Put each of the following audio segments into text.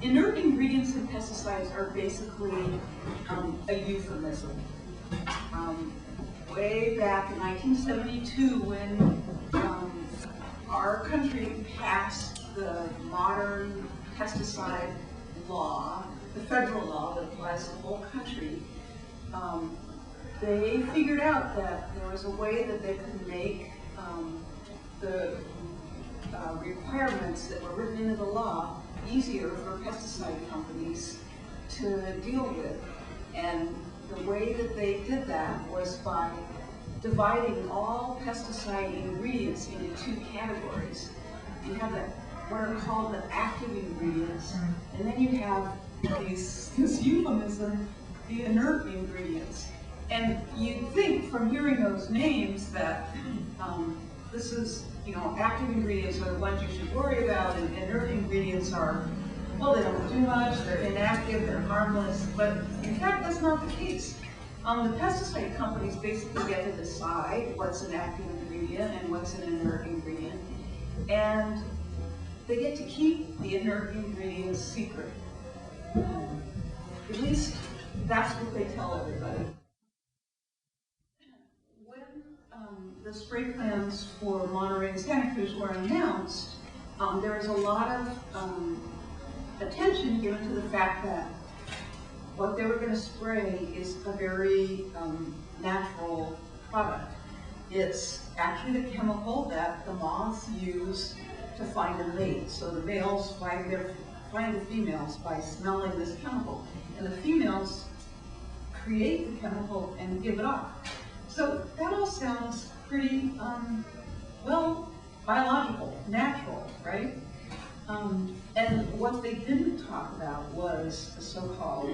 Inert ingredients in pesticides are basically a euphemism. Way back in 1972, when our country passed the modern pesticide law, the federal law that applies to the whole country, they figured out that there was a way that they could make the requirements that were written into the law easier for pesticide companies to deal with. And the way that they did that was by dividing all pesticide ingredients into two categories. You have what are called the active ingredients, and then you have this euphemism, the inert ingredients. And you'd think from hearing those names that this is, active ingredients are the ones you should worry about, and inert ingredients are, well, they don't do much, they're inactive, they're harmless, but in fact, that's not the case. The pesticide companies basically get to decide what's an active ingredient and what's an inert ingredient, and they get to keep the inert ingredients secret. At least that's what they tell everybody. The spray plans for Monterey and Santa Cruz were announced, there was a lot of attention given to the fact that what they were going to spray is a very natural product. It's actually the chemical that the moths use to find a mate. So the males find the females by smelling this chemical, and the females create the chemical and give it off. So that all sounds pretty, well, biological, natural, right? And what they didn't talk about was the so-called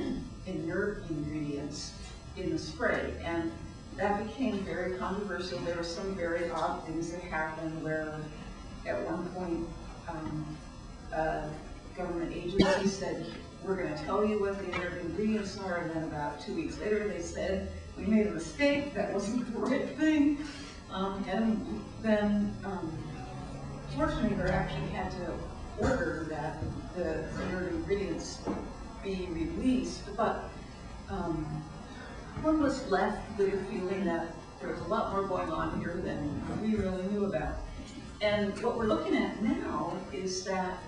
inert ingredients in the spray. And that became very controversial. There were some very odd things that happened where at one point a government agency said, we're going to tell you what the inert ingredients are, and then about 2 weeks later they said, we made a mistake, that wasn't the right thing. And then, fortunately, they actually had to order that the inert ingredients be released, but one was left with a feeling that there was a lot more going on here than we really knew about. And what we're looking at now is that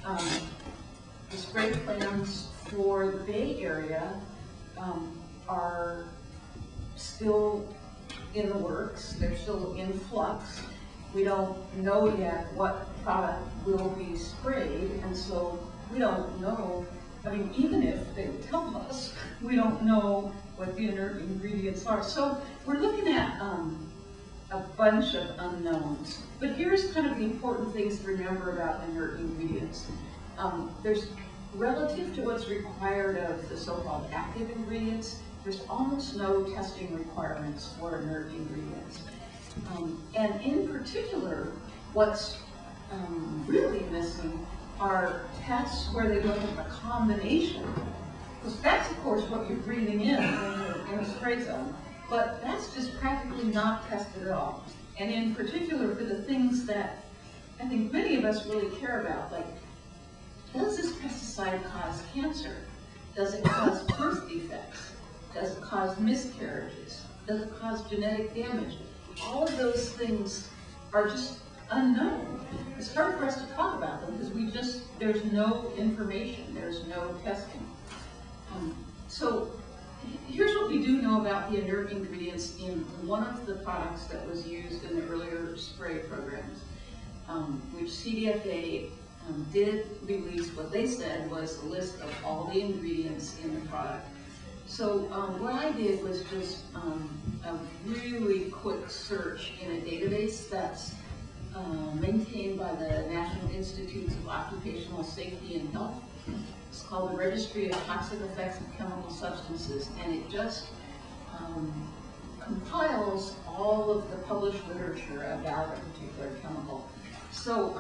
the spray plans for the Bay Area are still in the works. They're still in flux. We don't know yet what product will be sprayed, and so we don't know. I mean, even if they tell us, we don't know what the inert ingredients are. So we're looking at a bunch of unknowns. But here's kind of the important things to remember about inert ingredients. There's, relative to what's required of the so-called active ingredients, there's almost no testing requirements for inert ingredients. And in particular, what's really missing are tests where they look at the combination. Because that's, of course, what you're breathing in when you're in a spray zone. But that's just practically not tested at all. And in particular, for the things that I think many of us really care about, like, does this pesticide cause cancer? Does it cause birth defects? Does it cause miscarriages? Does it cause genetic damage? All of those things are just unknown. It's hard for us to talk about them because there's no information, there's no testing. So here's what we do know about the inert ingredients in one of the products that was used in the earlier spray programs, which CDFA did release what they said was a list of all the ingredients in the product. So what I did was just a really quick search in a database that's maintained by the National Institutes of Occupational Safety and Health. It's called the Registry of Toxic Effects of Chemical Substances, and it just compiles all of the published literature about a particular chemical. So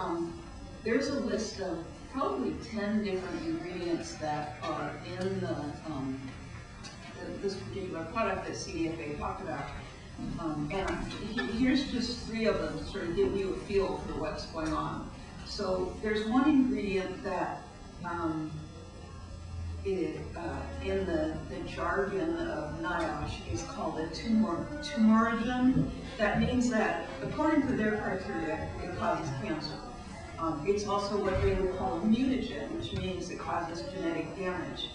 there's a list of probably 10 different ingredients that are in this particular product that CDFA talked about. And here's just 3 of them to sort of give you a feel for what's going on. So there's one ingredient that in the jargon of NIOSH is called a tumorigen. That means that, according to their criteria, it causes cancer. It's also what they would call a mutagen, which means it causes genetic damage.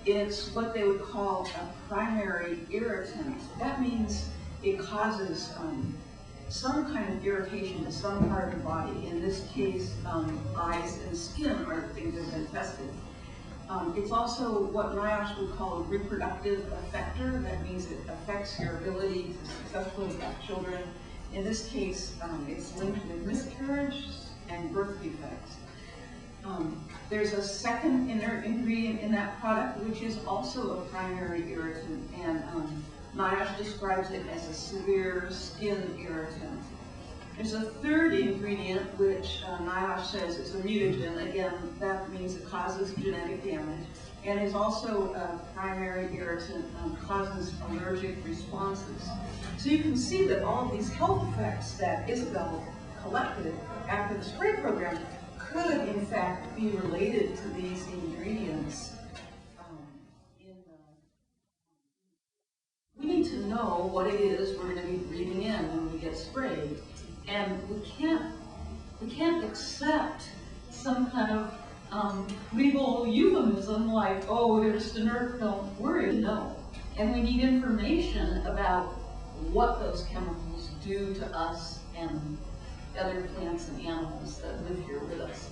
It's what they would call a primary irritant. That means it causes some kind of irritation to some part of the body. In this case, eyes and skin are the things that have been tested. It's also what NIOSH would call a reproductive effector. That means it affects your ability to successfully have children. In this case, it's linked with miscarriage and birth defects. There's a second inert ingredient in that product, which is also a primary irritant, and NIOSH describes it as a severe skin irritant. There's a third ingredient, which NIOSH says is a mutagen. Again, that means it causes genetic damage, and is also a primary irritant, causes allergic responses. So you can see that all of these health effects that Isabel collected after the spray program could, in fact, be related to these ingredients. We need to know what it is we're going to be breathing in when we get sprayed, and we can't accept some kind of legal euphemism like, oh, they're just inert, don't worry. No, and we need information about what those chemicals do to us and other plants and animals that live here with us.